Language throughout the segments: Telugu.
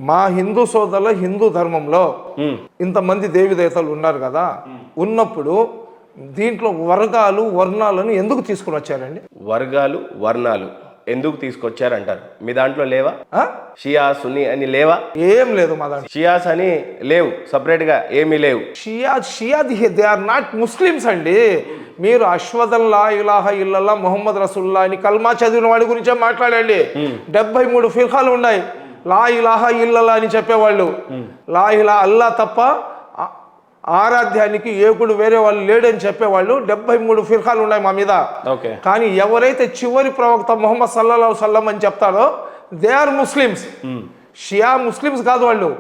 మా హిందూ సోదరుల హిందూ ధర్మంలో ఇంతమంది దేవతలు ఉన్నారు కదా, ఉన్నప్పుడు దీంట్లో వర్గాలు వర్ణాలను ఎందుకు తీసుకుని వచ్చారండి? వర్గాలు వర్ణాలు ఎందుకు తీసుకొచ్చారంటారు? మీ దాంట్లో లేవా? షియా సున్నీ అని లేవా? ఏం లేదు మా దాంట్లో. షియాస్ అని లేవు, సపరేట్ గా ఏమీ లేవు. షియా దే ఆర్ నాట్ ముస్లిమ్స్ అండి. మీరు అష్వదల్లా ఇలాహ ఇల్లల్లా మొహమ్మద్ రసూల్లా అని కల్మా చదివిన వాడి గురించే మాట్లాడండి. 73 ఫిర్ఖాలు ఉన్నాయి. లా ఇలాహ ఇల్లల్లా అని చెప్పేవాళ్ళు, లా ఇలాహ అల్లా తప్ప ఆరాధ్యానికి ఏకుడు వేరే వాళ్ళు లేడని చెప్పేవాళ్ళు 73 ఫిర్ఖాలు ఉన్నాయి మా మీద. కానీ ఎవరైతే చివరి ప్రవక్త మొహమ్మద్ సల్లల్లాహు అలైహి వసల్లం అని చెప్తారో they are Muslims. Shia Muslims కాదు వాళ్ళు.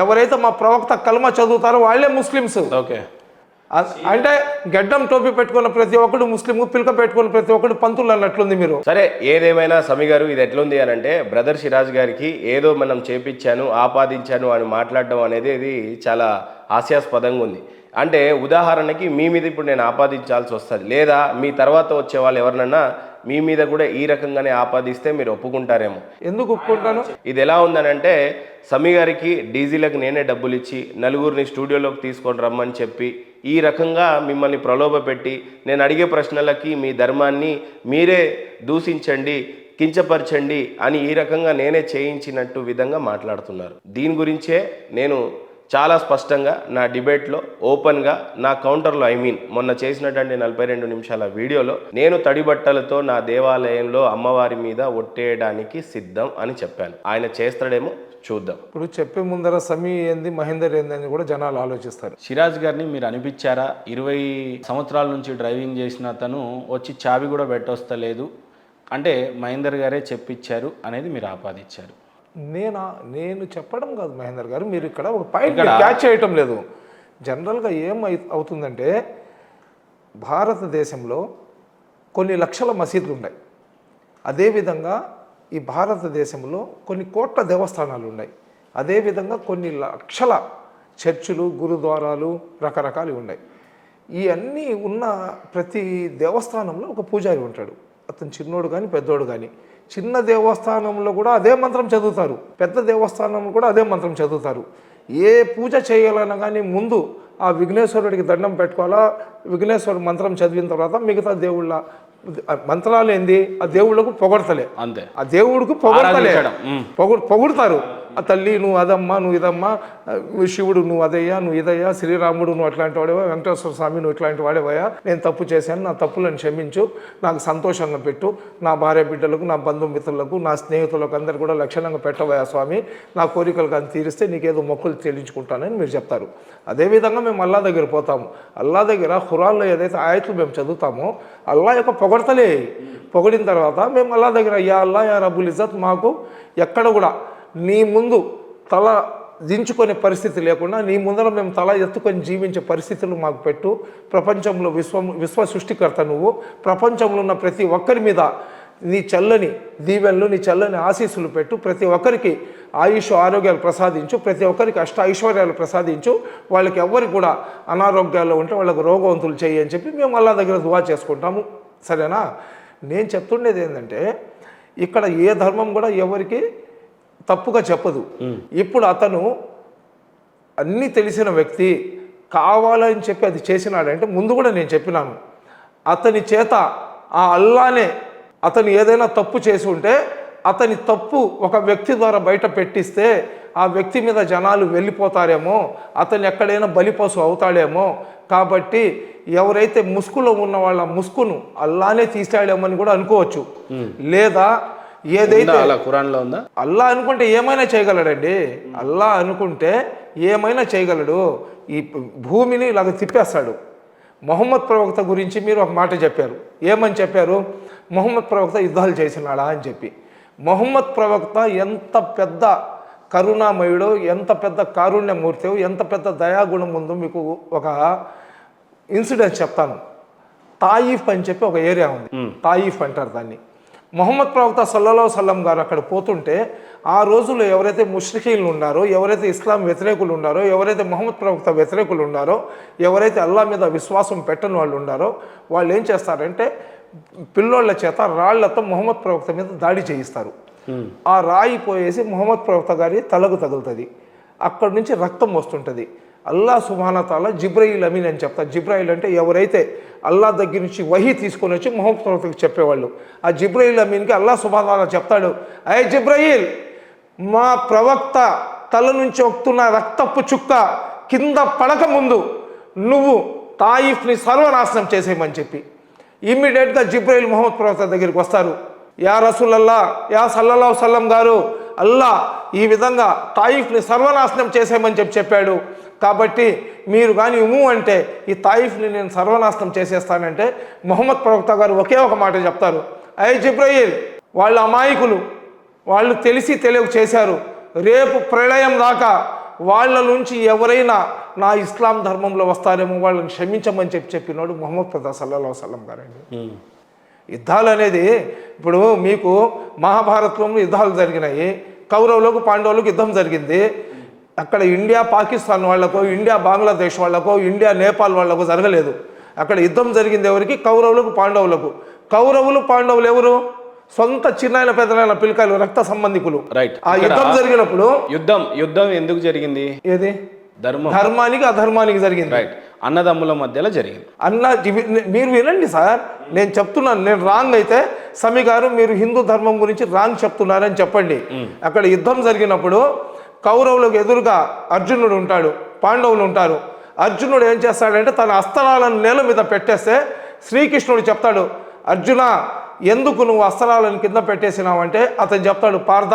ఎవరైతే మా ప్రవక్త కల్మా చదువుతారో వాళ్ళే ముస్లిమ్స్. అంటే గడ్డం టోపీ పెట్టుకున్న ప్రతి ఒక్కడు ముస్లిం, పిలక పెట్టుకున్న ప్రతి ఒక్కడు పంతులు అన్నట్లుంది మీరు. సరే, ఏదేమైనా సమీ గారు ఇది ఎట్లుంది అని అంటే, బ్రదర్ సిరాజ్ గారికి ఏదో మనం చేపించాను ఆపాదించాను అని మాట్లాడడం అనేది ఇది చాలా హాస్యాస్పదంగా ఉంది. అంటే ఉదాహరణకి మీ మీద ఇప్పుడు నేను ఆపాదించాల్సి వస్తుంది, లేదా మీ తర్వాత వచ్చే వాళ్ళు ఎవరినన్నా మీ మీద కూడా ఈ రకంగానే ఆపాదిస్తే మీరు ఒప్పుకుంటారేమో. ఎందుకు ఒప్పుకుంటాను? ఇది ఎలా ఉందనంటే, సమీ గారికి డీజీలకు నేనే డబ్బులు ఇచ్చి నలుగురిని స్టూడియోలోకి తీసుకొని రమ్మని చెప్పి ఈ రకంగా మిమ్మల్ని ప్రలోభ పెట్టి నేను అడిగే ప్రశ్నలకి మీ ధర్మాన్ని మీరే దూషించండి, కించపరచండి అని ఈ రకంగా నేనే చేయించినట్టు విధంగా మాట్లాడుతున్నారు. దీని గురించే నేను చాలా స్పష్టంగా నా డిబేట్లో ఓపెన్గా నా కౌంటర్లో మొన్న చేసినటువంటి 42 నిమిషాల వీడియోలో నేను తడిబట్టలతో నా దేవాలయంలో అమ్మవారి మీద ఒట్టేయడానికి సిద్ధం అని చెప్పాను. ఆయన చేస్తాడేమో చూద్దాం. ఇప్పుడు చెప్పే ముందర సమీ ఏంది మహేందర్ ఏంది అని కూడా జనాలు ఆలోచిస్తారు. సిరాజ్ గారిని మీరు అనిపించారా? 20 సంవత్సరాల నుంచి డ్రైవింగ్ చేసిన అతను వచ్చి చావి కూడా పెట్టొస్తలేదు అంటే మహేందర్ గారే చెప్పించారు అనేది మీరు ఆపాదించారు. నేను చెప్పడం కాదు మహేందర్ గారు, మీరు ఇక్కడ ఒక పాయింట్ క్యాచ్ చేయటం లేదు. జనరల్గా అవుతుందంటే భారతదేశంలో కొన్ని లక్షల మసీదులు ఉన్నాయి. అదేవిధంగా ఈ భారతదేశంలో కొన్ని కోట్ల దేవస్థానాలు ఉన్నాయి. అదేవిధంగా కొన్ని లక్షల చర్చిలు, గురుద్వారాలు రకరకాలు ఉన్నాయి. ఈ అన్నీ ఉన్న ప్రతి దేవస్థానంలో ఒక పూజారి ఉంటాడు. అతను చిన్నోడు కానీ పెద్దోడు కానీ. చిన్న దేవస్థానంలో కూడా అదే మంత్రం చదువుతారు, పెద్ద దేవస్థానంలో కూడా అదే మంత్రం చదువుతారు. ఏ పూజ చేయాలన్నా కానీ ముందు ఆ విఘ్నేశ్వరుడికి దండం పెట్టుకోవాలా. విఘ్నేశ్వరుడు మంత్రం చదివిన తర్వాత మిగతా దేవుళ్ళ మంత్రాలు ఏంది, ఆ దేవుళ్ళకు పొగడతలే, అంతే. ఆ దేవుడికి పొగడతలే, పొగుడతారు. ఆ తల్లి నువ్వు అదమ్మా, నువ్వు ఇదమ్మా, శివుడు నువ్వు అదయ్యా, నువ్వు ఇదయ్యా, శ్రీరాముడు నువ్వు అట్లాంటి వాడేవా, వెంకటేశ్వర స్వామి నువ్వు ఇట్లాంటి వాడేవయ్యా, నేను తప్పు చేశాను, నా తప్పులను క్షమించు, నాకు సంతోషంగా పెట్టు, నా భార్య బిడ్డలకు, నా బంధుమిత్రులకు, నా స్నేహితులకు అందరు కూడా లక్షణంగా పెట్టవయ్యా స్వామి, నా కోరికలు కానీ తీరిస్తే నీకేదో మొక్కులు చెల్లించుకుంటానని మీరు చెప్తారు. అదేవిధంగా మేము అల్లా దగ్గర పోతాము. అల్లా దగ్గర ఖురాన్లో ఏదైతే ఆయతులు మేము చదువుతామో అల్లా యొక్క పొగడతలే. పొగిడిన తర్వాత మేము అల్లా దగ్గర యా అల్లా యా రబ్బుల్ ఇజ్జత్, మాకు ఎక్కడ కూడా నీ ముందు తల దించుకునే పరిస్థితి లేకుండా నీ ముందర మేము తల ఎత్తుకొని జీవించే పరిస్థితులు మాకు పెట్టు. ప్రపంచంలో విశ్వ సృష్టికర్త నువ్వు. ప్రపంచంలో ఉన్న ప్రతి ఒక్కరి మీద నీ చల్లని దీవెనలు, నీ చల్లని ఆశీస్సులు పెట్టు. ప్రతి ఒక్కరికి ఆయుష్ ఆరోగ్యాలు ప్రసాదించు. ప్రతి ఒక్కరికి అష్ట ఐశ్వర్యాలు ప్రసాదించు. వాళ్ళకి ఎవరికి కూడా అనారోగ్యాల్లో ఉంటే వాళ్ళకు రోగవంతులు చేయి అని చెప్పి మేము అల్లా దగ్గర దువా చేసుకుంటాము. సరేనా? నేను చెప్తుండేది ఏంటంటే, ఇక్కడ ఏ ధర్మం కూడా ఎవరికి తప్పుగా చెప్పదు. ఇప్పుడు అతను అన్నీ తెలిసిన వ్యక్తి కావాలని చెప్పి అది చేసినాడంటే ముందు కూడా నేను చెప్పినాను, అతని చేత ఆ అల్లానే అతను ఏదైనా తప్పు చేసి ఉంటే అతని తప్పు ఒక వ్యక్తి ద్వారా బయట పెట్టిస్తే ఆ వ్యక్తి మీద జనాలు వెళ్ళిపోతారేమో, అతను ఎక్కడైనా బలిపశు అవుతాడేమో. కాబట్టి ఎవరైతే ముసుగులో ఉన్న వాళ్ళ ముసుగును అల్లానే తీసాడేమో అని కూడా అనుకోవచ్చు. లేదా ఏదైతే ఖురాన్లో ఉందా, అల్లా అనుకుంటే ఏమైనా చేయగలడండి. అల్లా అనుకుంటే ఏమైనా చేయగలడు. ఈ భూమిని ఇలాగ తిప్పేస్తాడు. మొహమ్మద్ ప్రవక్త గురించి మీరు ఒక మాట చెప్పారు. ఏమని చెప్పారు? మొహమ్మద్ ప్రవక్త యుద్ధాలు చేసినాడా అని చెప్పి. మొహమ్మద్ ప్రవక్త ఎంత పెద్ద కరుణామయుడో, ఎంత పెద్ద కారుణ్యమూర్తి, ఎంత పెద్ద దయాగుణం ఉందో మీకు ఒక ఇన్సిడెంట్ చెప్తాను. తాయిఫ్ అని చెప్పి ఒక ఏరియా ఉంది, తాయిఫ్ అంటారు దాన్ని. మొహమ్మద్ ప్రవక్త సల్లల్లాహు అలైహి వసల్లం గారు అక్కడ పోతుంటే ఆ రోజుల్లో ఎవరైతే ముష్రికీలు ఉన్నారో, ఎవరైతే ఇస్లాం వ్యతిరేకులు ఉన్నారో, ఎవరైతే మొహమ్మద్ ప్రవక్త వ్యతిరేకులు ఉన్నారో, ఎవరైతే అల్లా మీద విశ్వాసం పెట్టని వాళ్ళు ఉన్నారో, వాళ్ళు ఏం చేస్తారంటే పిల్లోళ్ళ చేత రాళ్లతో మొహమ్మద్ ప్రవక్త మీద దాడి చేయిస్తారు. ఆ రాయి పోయేసి మొహమ్మద్ ప్రవక్త గారి తలకు తగులుతుంది. అక్కడి నుంచి రక్తం వస్తుంటుంది. అల్లా సుబ్హానహు తాలా జిబ్రాయిల్ అమీన్ అని చెప్తారు. జిబ్రాయిల్ అంటే ఎవరైతే అల్లా దగ్గర నుంచి వహీ తీసుకొని వచ్చి మొహమ్మద్ ప్రవక్తకి చెప్పేవాళ్ళు. ఆ జిబ్రాయిల్ అమీన్కి అల్లా సుబ్హానహు తాలా చెప్తాడు, అయ్యే జిబ్రాయిల్, మా ప్రవక్త తల నుంచి వస్తున్న రక్తపు చుక్క కింద పడక ముందు నువ్వు తాయిఫ్ని సర్వనాశనం చేసేయమని చెప్పి ఇమ్మీడియట్గా జిబ్రాయిల్ మొహమ్మద్ ప్రవక్త దగ్గరికి వస్తారు. యా రసూలల్లా, యా సల్లల్లాహు సల్లం గారు, అల్లా ఈ విధంగా తాయిఫ్ని సర్వనాశనం చేసేయమని చెప్పాడు. కాబట్టి మీరు కానీ అంటే ఈ తాయిఫ్ని నేను సర్వనాశనం చేసేస్తానంటే మొహమ్మద్ ప్రవక్త గారు ఒకే ఒక మాట చెప్తారు, అయ్యే జిబ్రాయిల్, వాళ్ళ అమాయకులు, వాళ్ళు తెలిసి తెలియక చేశారు. రేపు ప్రళయం దాకా వాళ్ళ నుంచి ఎవరైనా నా ఇస్లాం ధర్మంలో వస్తారేమో వాళ్ళని క్షమించమని చెప్పినాడు మొహమ్మద్ ప్రవక్త సల్లల్లాహు అలైహి వసల్లం గారండి. యుద్ధాలు అనేది ఇప్పుడు మీకు మహాభారతంలో యుద్ధాలు జరిగినాయి. కౌరవులకు పాండవులకు యుద్ధం జరిగింది. అక్కడ ఇండియా పాకిస్తాన్ వాళ్ళకో, ఇండియా బంగ్లాదేశ్ వాళ్ళకో, ఇండియా నేపాల్ వాళ్ళకో జరగలేదు. అక్కడ యుద్ధం జరిగింది ఎవరికి? కౌరవులకు పాండవులకు. కౌరవులు పాండవులు ఎవరు? సొంత చిన్నాయన పెద్దనాయన పిల్లకాయలు, రక్త సంబంధికులు. రైట్. ఆ యుద్ధం జరిగినప్పుడు యుద్ధం ఎందుకు జరిగింది? ఏది? ధర్మానికి అధర్మానికి జరిగింది. రైట్. అన్నదమ్ముల మధ్యలో జరిగింది. మీరు వినండి సార్, నేను చెప్తున్నాను. నేను రాంగ్ అయితే సమీ గారు మీరు హిందూ ధర్మం గురించి రాంగ్ చెప్తున్నారని చెప్పండి. అక్కడ యుద్ధం జరిగినప్పుడు కౌరవులకు ఎదురుగా అర్జునుడు ఉంటాడు, పాండవులు ఉంటారు. అర్జునుడు ఏం చేస్తాడంటే తన అస్త్రాలను నేల మీద పెట్టేస్తే శ్రీకృష్ణుడు చెప్తాడు, అర్జున ఎందుకు నువ్వు అస్త్రాలను కింద పెట్టేసినావంటే అతను చెప్తాడు, పార్థ,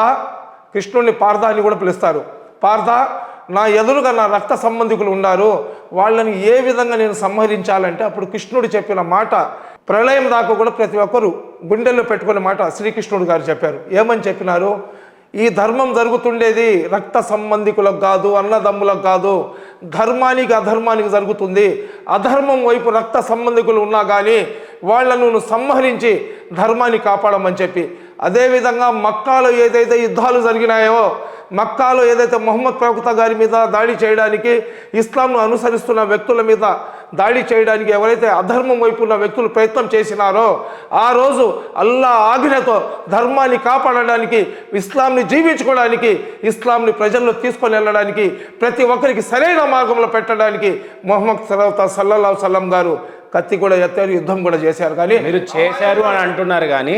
కృష్ణుడిని పార్థ అని కూడా పిలుస్తారు. పార్థ, నా ఎదురుగా నా రక్త సంబంధికులు ఉన్నారు, వాళ్ళని ఏ విధంగా నేను సంహరించాలంటే అప్పుడు కృష్ణుడు చెప్పిన మాట ప్రళయం దాకా కూడా ప్రతి ఒక్కరు గుండెల్లో పెట్టుకునే మాట శ్రీకృష్ణుడు గారు చెప్పారు. ఏమని చెప్పినారు? ఈ ధర్మం జరుగుతుండేది రక్త సంబంధికులకు కాదు, అన్నదమ్ములకు కాదు, ధర్మానికి అధర్మానికి జరుగుతుంది. అధర్మం వైపు రక్త సంబంధికులు ఉన్నా కానీ వాళ్ళను సంహరించి ధర్మాన్ని కాపాడమని చెప్పి. అదేవిధంగా మక్కాలో ఏదైతే యుద్ధాలు జరిగినాయో, మక్కాలో ఏదైతే మొహమ్మద్ ప్రవక్త గారి మీద దాడి చేయడానికి, ఇస్లాంను అనుసరిస్తున్న వ్యక్తుల మీద దాడి చేయడానికి ఎవరైతే అధర్మం వైపు ఉన్న వ్యక్తులు ప్రయత్నం చేసినారో ఆ రోజు అల్లా ఆజ్ఞతో ధర్మాన్ని కాపాడడానికి, ఇస్లాంని జీవించుకోవడానికి, ఇస్లాంని ప్రజల్లో తీసుకొని వెళ్ళడానికి, ప్రతి ఒక్కరికి సరైన మార్గంలో పెట్టడానికి మొహమ్మద్ ప్రవక్త సల్లల్లాహు అలైహి వసల్లం గారు కత్తి కూడా ఎత్తారు, యుద్ధం కూడా చేశారు. కానీ మీరు చేశారు అని అంటున్నారు కానీ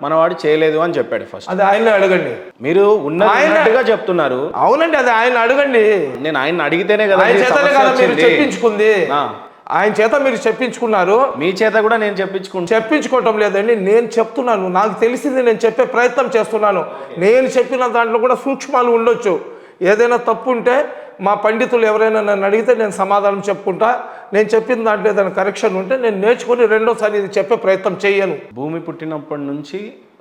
మనవాడు చేయలేదు అని చెప్పాడు. ఫస్ట్ అది ఆయన అడగండి. మీరు ఉన్నట్టుగా చెప్తున్నారు. అవునండి, అది ఆయన అడగండి. నేను ఆయన అడిగితేనే కదా ఆయన చేతనే కదా మీరు చెప్పించుకుంది. ఆయన చేత మీరు చెప్పించుకున్నారు, మీ చేత కూడా నేను చెప్పించుకోవటం లేదండి. నేను చెప్తున్నాను, నాకు తెలిసింది నేను చెప్పే ప్రయత్నం చేస్తున్నాను. నేను చెప్పిన దాంట్లో కూడా సూక్ష్మాలు ఉండొచ్చు. ఏదైనా తప్పు ఉంటే మా పండితులు ఎవరైనా నన్ను అడిగితే నేను సమాధానం చెప్పుకుంటా. నేను చెప్పిన దాంట్లో ఏదైనా కరెక్షన్ ఉంటే నేను నేర్చుకొని రెండోసారి ఇది చెప్పే ప్రయత్నం చేయను. భూమి పుట్టినప్పటి నుంచి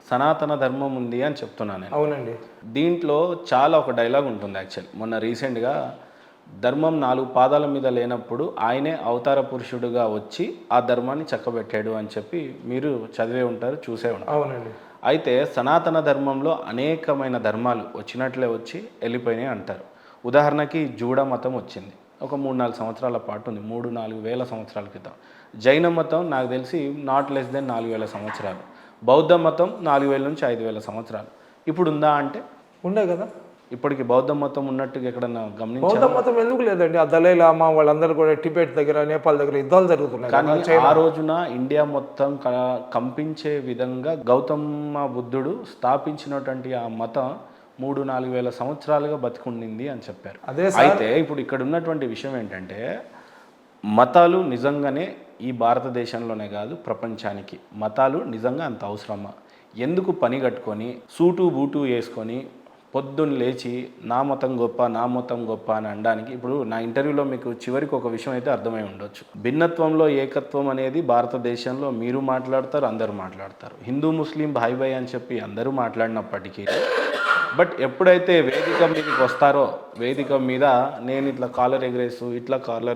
సనాతన ధర్మం ఉంది అని చెప్తున్నాను. అవునండి. దీంట్లో చాలా ఒక డైలాగ్ ఉంటుంది. యాక్చువల్ మొన్న రీసెంట్గా ధర్మం 4 పాదాల మీద లేనప్పుడు ఆయనే అవతార పురుషుడుగా వచ్చి ఆ ధర్మాన్ని చక్కబెట్టాడు అని చెప్పి మీరు చదివే ఉంటారు, చూసే ఉంటారు. అవునండి. అయితే సనాతన ధర్మంలో అనేకమైన ధర్మాలు వచ్చినట్లే వచ్చి వెళ్ళిపోయినాయి అంటారు. ఉదాహరణకి జూడ మతం వచ్చింది, ఒక 3-4 సంవత్సరాల పాటు ఉంది, 3-4 వేల సంవత్సరాల క్రితం. జైన మతం నాకు తెలిసి నాట్ లెస్ దెన్ 4,000 సంవత్సరాలు. బౌద్ధ మతం 4,000 నుంచి 5,000 సంవత్సరాలు. ఇప్పుడు ఉందా అంటే ఉండే కదా. ఇప్పటికి బౌద్ధ మతం ఉన్నట్టుగా ఎక్కడన్నా గమనించారు? బౌద్ధ మతం ఎందుకు లేదండి? ఆ దలై లామా వాళ్ళందరూ కూడా టిబెట్ దగ్గర, నేపాల్ దగ్గర యుద్ధాలు జరుగుతున్నాయి. కానీ ఆ రోజున ఇండియా మొత్తం కంపించే విధంగా గౌతమ బుద్ధుడు స్థాపించినటువంటి ఆ మతం 3-4 వేల సంవత్సరాలుగా బతికుండింది అని చెప్పారు. అయితే ఇప్పుడు ఇక్కడ ఉన్నటువంటి విషయం ఏంటంటే, మతాలు నిజంగానే ఈ భారతదేశంలోనే కాదు ప్రపంచానికి మతాలు నిజంగా అంత అవసరమా? ఎందుకు పని కట్టుకొని సూటు బూటు వేసుకొని పొద్దున్న లేచి నా మతం గొప్ప, నా మతం గొప్ప అని అనడానికి? ఇప్పుడు నా ఇంటర్వ్యూలో మీకు చివరికి ఒక విషయం అయితే అర్థమై ఉండొచ్చు. భిన్నత్వంలో ఏకత్వం అనేది భారతదేశంలో మీరు మాట్లాడతారు, అందరూ మాట్లాడతారు. హిందూ ముస్లిం భాయ్ భాయ్ అని చెప్పి అందరూ మాట్లాడినప్పటికీ బట్ ఎప్పుడైతే వేదిక మీదకి వస్తారో, వేదిక మీద నేను ఇట్లా కాలర్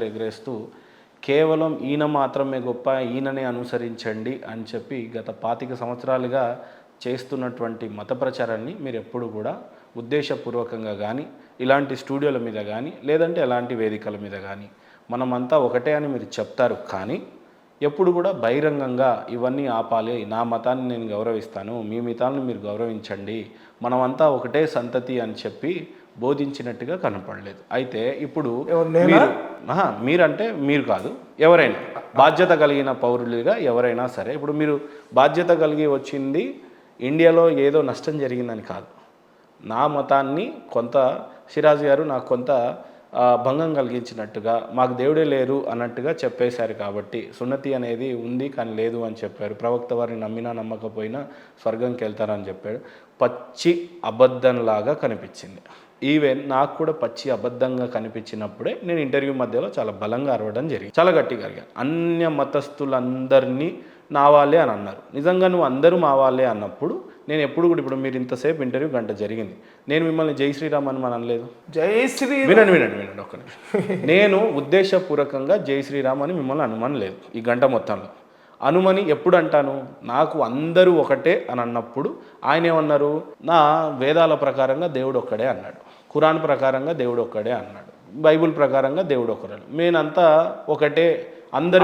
ఎగరేస్తూ కేవలం ఈయన మాత్రమే గొప్ప, ఈయననే అనుసరించండి అని చెప్పి గత 25 సంవత్సరాలుగా చేస్తున్నటువంటి మత ప్రచారాన్ని మీరు ఎప్పుడు కూడా ఉద్దేశపూర్వకంగా కానీ, ఇలాంటి స్టూడియోల మీద కానీ, లేదంటే ఎలాంటి వేదికల మీద కానీ మనమంతా ఒకటే అని మీరు చెప్తారు. కానీ ఎప్పుడు కూడా బహిరంగంగా ఇవన్నీ ఆపాలి, నా మతాన్ని నేను గౌరవిస్తాను, మీ మతాన్ని మీరు గౌరవించండి, మనమంతా ఒకటే సంతతి అని చెప్పి బోధించినట్టుగా కనపడలేదు. అయితే ఇప్పుడు మీరంటే మీరు కాదు, ఎవరైనా బాధ్యత కలిగిన పౌరులుగా ఎవరైనా సరే, ఇప్పుడు మీరు బాధ్యత కలిగి వచ్చింది ఇండియాలో ఏదో నష్టం జరిగిందని కాదు, నా మతాన్ని కొంత సిరాజ్ గారు నాకు కొంత భంగం కలిగించినట్టుగా, మాకు దేవుడే లేరు అన్నట్టుగా చెప్పేశారు. కాబట్టి సున్నతి అనేది ఉంది కానీ లేదు అని చెప్పారు. ప్రవక్త వారిని నమ్మినా నమ్మకపోయినా స్వర్గంకి వెళ్తారని చెప్పాడు. పచ్చి అబద్ధంలాగా కనిపించింది. ఈవెన్ నాకు కూడా పచ్చి అబద్ధంగా కనిపించినప్పుడే నేను ఇంటర్వ్యూ మధ్యలో చాలా బలంగా అరవడం జరిగింది, చాలా గట్టిగా అడిగాను. అన్య మతస్థులందరినీ నా వాళ్ళే అని అన్నారు. నిజంగా నువ్వు అందరూ మా వాళ్ళే అన్నప్పుడు నేను ఎప్పుడు కూడా, ఇప్పుడు మీరు ఇంతసేపు ఇంటర్వ్యూ గంట జరిగింది, నేను మిమ్మల్ని జై శ్రీరామ్ అని అనలేదు. జై శ్రీ వినండి ఒక్క నిమిషం. నేను ఉద్దేశపూర్వకంగా జై శ్రీరామ్ అని మిమ్మల్ని అనుమానలేదు. ఈ గంట మొత్తంలో అనుమని ఎప్పుడు అంటాను, నాకు అందరూ ఒకటే అని అన్నప్పుడు ఆయన ఏమన్నారు, నా వేదాల ప్రకారంగా దేవుడు ఒక్కడే అన్నాడు, ఖురాన్ ప్రకారంగా దేవుడు ఒక్కడే అన్నాడు, బైబుల్ ప్రకారంగా దేవుడు ఒక్కడే, నేనంతా ఒకటే, అందరి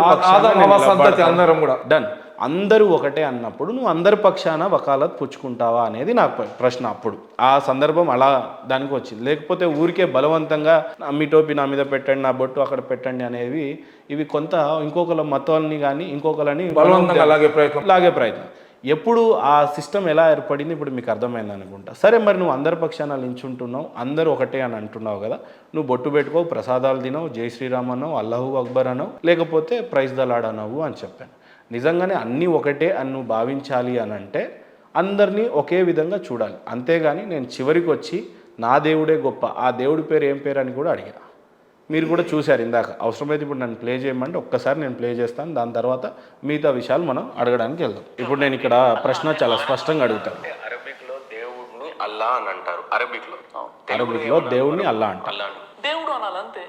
అందరం కూడా డన్, అందరూ ఒకటే అన్నప్పుడు నువ్వు అందరి పక్షాన వకాలత్ పుచ్చుకుంటావా అనేది నాకు ప్రశ్న. అప్పుడు ఆ సందర్భం అలా దానికి వచ్చింది. లేకపోతే ఊరికే బలవంతంగా మీ టోపీ నా మీద పెట్టండి, నా బొట్టు అక్కడ పెట్టండి అనేవి ఇవి కొంత ఇంకొకళ్ళ మతాలని కానీ ఇంకొకళ్ళని బలవంతంగా లాగే ప్రయత్నం. ఎప్పుడు ఆ సిస్టమ్ ఎలా ఏర్పడింది ఇప్పుడు మీకు అర్థమైంది అనుకుంటా. సరే, మరి నువ్వు అందరి పక్షాన నించుంటున్నావు, అందరూ ఒకటే అని అంటున్నావు కదా, నువ్వు బొట్టు పెట్టుకో, ప్రసాదాలు తినవు, జై శ్రీరామ్ అన్నావు, అల్లాహు అక్బర్ అనవు, లేకపోతే ప్రైజ్ దలాడ్ అనవు అని చెప్పాను. నిజంగానే అన్నీ ఒకటే అని నువ్వు భావించాలి అని అంటే అందరినీ ఒకే విధంగా చూడాలి. అంతేగాని నేను చివరికి వచ్చి నా దేవుడే గొప్ప, ఆ దేవుడి పేరు ఏం పేరు అని కూడా అడిగా. మీరు కూడా చూశారు ఇందాక. అవసరమైతే ఇప్పుడు నన్ను ప్లే చేయమంటే ఒక్కసారి నేను ప్లే చేస్తాను, దాని తర్వాత మిగతా విషయాలు మనం అడగడానికి వెళ్దాం. ఇప్పుడు నేను ఇక్కడ ప్రశ్న చాలా స్పష్టంగా అడుగుతాను. అరబిక్లో దేవుడిని అల్లా అని అంటారు. అరబిక్లో దేవుడిని అల్లా అంటారు. దేవుడు అనాలంతే,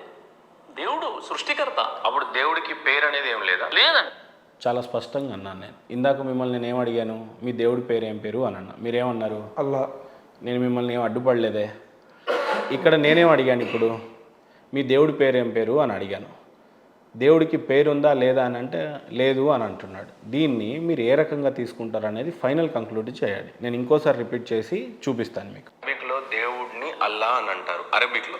దేవుడు సృష్టికర్త. అప్పుడు దేవుడికి పేరు అనేది ఏం లేదా? లేదండి. చాలా స్పష్టంగా అన్నాను నేను. ఇందాక మిమ్మల్ని నేను ఏమడిగాను, మీ దేవుడి పేరు ఏం పేరు అని అన్నా, మీరేమన్నారు? అల్లా. నేను మిమ్మల్ని ఏం అడ్డుపడలేదే. ఇక్కడ నేనేం అడిగాను, ఇప్పుడు మీ దేవుడి పేరు ఏం పేరు అని అడిగాను. దేవుడికి పేరు ఉందా లేదా అని అంటే లేదు అని అంటున్నాడు. దీన్ని మీరు ఏ రకంగా తీసుకుంటారు అనేది ఫైనల్ కంక్లూడ్ చేయాలి. నేను ఇంకోసారి రిపీట్ చేసి చూపిస్తాను మీకు. అరబిక్లో దేవుడిని అల్లా అని అంటారు. అరబిక్లో.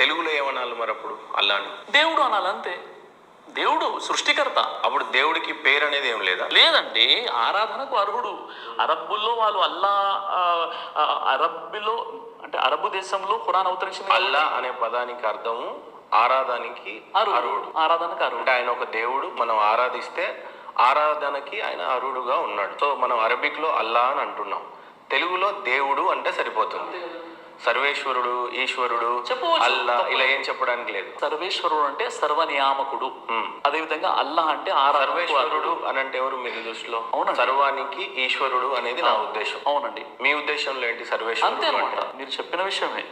తెలుగులో ఏమనాలి మరి అప్పుడు అల్లాని? దేవుడు అనాలంతే, దేవుడు సృష్టికర్త. అప్పుడు దేవుడికి పేరు అనేది ఏం లేదా? లేదండి, ఆరాధనకు అర్హుడు. అరబ్బుల్లో వాళ్ళు అల్లా, అరబ్బులో అంటే అరబ్బు దేశంలో ఖురాన్ అవతరించింది. అల్లా అనే పదానికి అర్థము ఆరాధనకి అర్హుడు. ఆరాధనకు అర్హుడు అంటే ఆయన ఒక దేవుడు, మనం ఆరాధిస్తే ఆరాధనకి ఆయన అర్హుడుగా ఉన్నాడు. సో మనం అరబిక్లో అల్లా అని అంటున్నాం, తెలుగులో దేవుడు అంటే సరిపోతుంది. సర్వేశ్వరుడు, ఈశ్వరుడు, అల్లా ఇలా ఏం చెప్పడానికి లేదు. సర్వేశ్వరుడు అంటే సర్వనియామకుడు. అదే విధంగా అల్లా అంటే సర్వేశ్వరుడు అని అంటే ఎవరు మీ దృష్టిలో? సర్వానికి ఈశ్వరుడు అనేది నా ఉద్దేశం. అవునండి. మీ ఉద్దేశంలో ఏంటి సర్వేశ్వరుడు? అంతే అనమాట, మీరు చెప్పిన విషయమే.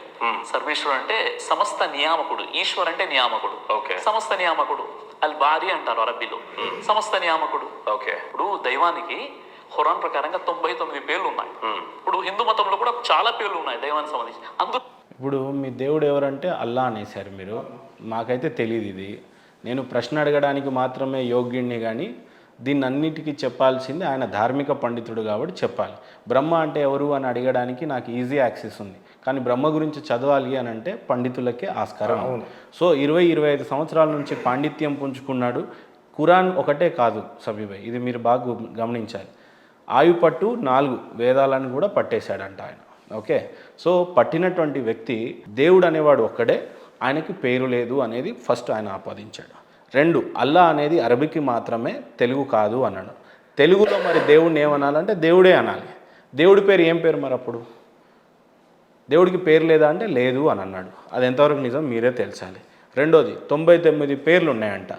సర్వేశ్వరుడు అంటే సమస్త నియామకుడు, ఈశ్వర్ అంటే నియామకుడు. ఓకే. సమస్త నియామకుడు అల్ బారి అంటారు అరబీలో. సమస్త నియామకుడు. ఓకే. ఇప్పుడు దైవానికి ఖురాన్ ప్రకారంగా 99 పేర్లు ఉన్నాయి. ఇప్పుడు హిందూ మతంలో కూడా చాలా పేర్లు ఉన్నాయి దైవానికి సంబంధించి. ఇప్పుడు మీ దేవుడు ఎవరంటే అల్లా అనేసారు మీరు. మాకైతే తెలియదు ఇది. నేను ప్రశ్న అడగడానికి మాత్రమే యోగ్యుడిని, కానీ దీన్ని అన్నిటికీ చెప్పాల్సింది ఆయన ధార్మిక పండితుడు కాబట్టి చెప్పాలి. బ్రహ్మ అంటే ఎవరు అని అడగడానికి నాకు ఈజీ యాక్సెస్ ఉంది, కానీ బ్రహ్మ గురించి చదవాలి అని అంటే పండితులకే ఆస్కారం. సో 20-25 సంవత్సరాల నుంచి పాండిత్యం పుంజుకున్నాడు. ఖురాన్ ఒకటే కాదు సబీభాయ్, ఇది మీరు బాగా గమనించాలి. ఆయుపట్టు 4 వేదాలను కూడా పట్టేశాడంట ఆయన. ఓకే. సో పట్టినటువంటి వ్యక్తి దేవుడు అనేవాడు ఒక్కడే, ఆయనకి పేరు లేదు అనేది ఫస్ట్ ఆయన ఆపాదించాడు. 2, అల్లా అనేది అరబికి మాత్రమే, తెలుగు కాదు అన్నాడు. తెలుగులో మరి దేవుడిని ఏమనాలంటే దేవుడే అనాలి. దేవుడి పేరు ఏం పేరు మరి? అప్పుడు దేవుడికి పేరు లేదా అంటే లేదు అని అన్నాడు. అది ఎంతవరకు నిజం మీరే తెలుసాలి. 2వది 99 పేర్లు ఉన్నాయంట.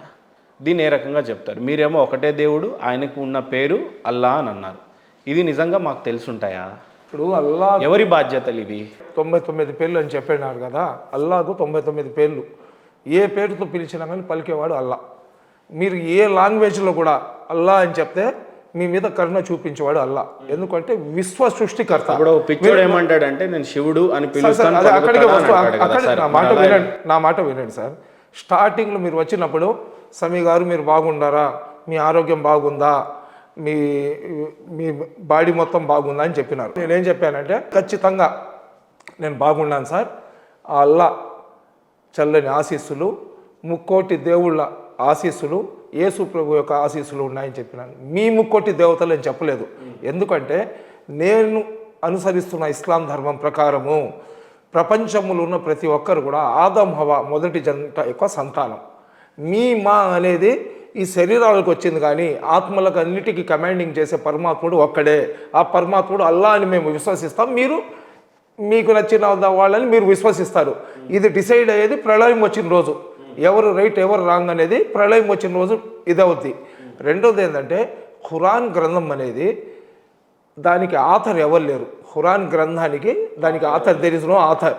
దీన్ని ఏ రకంగా చెప్తారు? మీరేమో ఒకటే దేవుడు, ఆయనకు ఉన్న పేరు అల్లా అని అన్నారు. ఇది నిజంగా మాకు తెలుసుంటాయా? ఇప్పుడు అల్లా ఎవరి బాధ్యతలు ఇవి? 99 పేర్లు అని చెప్పినారు కదా, అల్లాకు 99 పేర్లు. ఏ పేరుతో పిలిచినా కానీ పలికేవాడు అల్లా. మీరు ఏ లాంగ్వేజ్లో కూడా అల్లా అని చెప్తే మీ మీద కరుణ చూపించేవాడు అల్లా. ఎందుకంటే విశ్వ సృష్టికర్త. ఇప్పుడు పిచ్చోడు ఏమంటాడంటే నేను శివుడు అని పిలుస్తాను. నా మాట వినండి సార్. స్టార్టింగ్లో మీరు వచ్చినప్పుడు సమీ గారు మీరు బాగుండారా, మీ ఆరోగ్యం బాగుందా, మీ మీ బాడీ మొత్తం బాగుందా అని చెప్పినారు. నేనేం చెప్పానంటే ఖచ్చితంగా నేను బాగున్నాను సార్, ఆ అల్లా చల్లని ఆశీస్సులు, ముక్కోటి దేవుళ్ళ ఆశీస్సులు, యేసు ప్రభు యొక్క ఆశీస్సులు ఉన్నాయని చెప్పినాను. మీ ముక్కోటి దేవతలు అని చెప్పలేదు. ఎందుకంటే నేను అనుసరిస్తున్న ఇస్లాం ధర్మం ప్రకారము ప్రపంచంలో ఉన్న ప్రతి ఒక్కరు కూడా ఆదం హవా మొదటి జంట యొక్క సంతానం. మా అనేది ఈ శరీరాలకు వచ్చింది, కానీ ఆత్మలకు అన్నిటికీ కమాండింగ్ చేసే పరమాత్ముడు ఒక్కడే. ఆ పరమాత్ముడు అల్లా అని మేము విశ్వసిస్తాం, మీరు మీకు నచ్చిన వాళ్ళని మీరు విశ్వసిస్తారు. ఇది డిసైడ్ అయ్యేది ప్రళయం వచ్చిన రోజు. ఎవరు రైట్ ఎవరు రాంగ్ అనేది ప్రళయం వచ్చిన రోజు ఇదవుద్ది. రెండోది ఏంటంటే ఖురాన్ గ్రంథం అనేది దానికి ఆథర్ ఎవరు లేరు. ఖురాన్ గ్రంథానికి దానికి author, there is no author.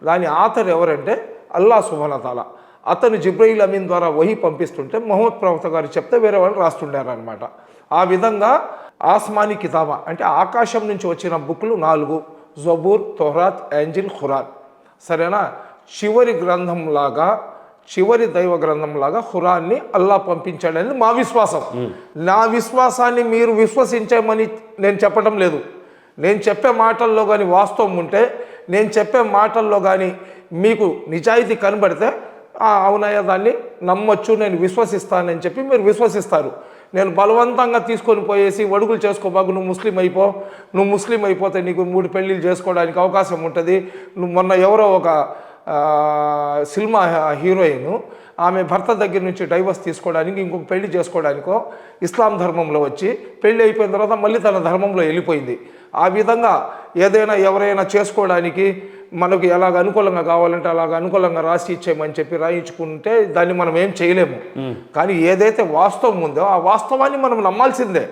దాని ఆథర్ ఎవరంటే అల్లా సుబ్హానహు వ తఆలా. అతను జిబ్రయిల్ అమీన్ ద్వారా వహీ పంపిస్తుంటే మొహమ్మద్ ప్రవక్త గారు చెప్తే వేరే వాళ్ళు రాస్తుండారనమాట. ఆ విధంగా ఆస్మానీ కితాబా అంటే ఆకాశం నుంచి వచ్చిన బుక్లు 4: జబూర్, తౌరాత్, ఇంజిల్, ఖురాన్. సరేనా? చివరి గ్రంథంలాగా, చివరి దైవ గ్రంథంలాగా ఖురాన్ని అల్లా పంపించాడని మా విశ్వాసం. నా విశ్వాసాన్ని మీరు విశ్వసించమని నేను చెప్పడం లేదు. నేను చెప్పే మాటల్లో కానీ వాస్తవం ఉంటే, నేను చెప్పే మాటల్లో కానీ మీకు నిజాయితీ కనబడితే అవునయ్యా దాన్ని నమ్మొచ్చు, నేను విశ్వసిస్తానని చెప్పి మీరు విశ్వసిస్తారు. నేను బలవంతంగా తీసుకొని పోయేసి వడుగులు చేసుకోబాకు, నువ్వు ముస్లిం అయిపోతే నీకు 3 పెళ్ళిళ్ళు చేసుకోవడానికి అవకాశం ఉంటుంది. నువ్వు మొన్న ఎవరో ఒక సినిమా హీరోయిన్ ఆమె భర్త దగ్గర నుంచి డైవర్స్ తీసుకోవడానికి ఇంకొక పెళ్లి చేసుకోవడానికో ఇస్లాం ధర్మంలో వచ్చి పెళ్ళి అయిపోయిన తర్వాత మళ్ళీ తన ధర్మంలో వెళ్ళిపోయింది. ఆ విధంగా ఏదైనా ఎవరైనా చేసుకోవడానికి మనకు ఎలాగ అనుకూలంగా కావాలంటే అలాగ అనుకూలంగా రాసి ఇచ్చేయమని చెప్పి రాయించుకుంటే దాన్ని మనం ఏం చేయలేము. కానీ ఏదైతే వాస్తవం ఉందో ఆ వాస్తవాన్ని మనం నమ్మాల్సిందే.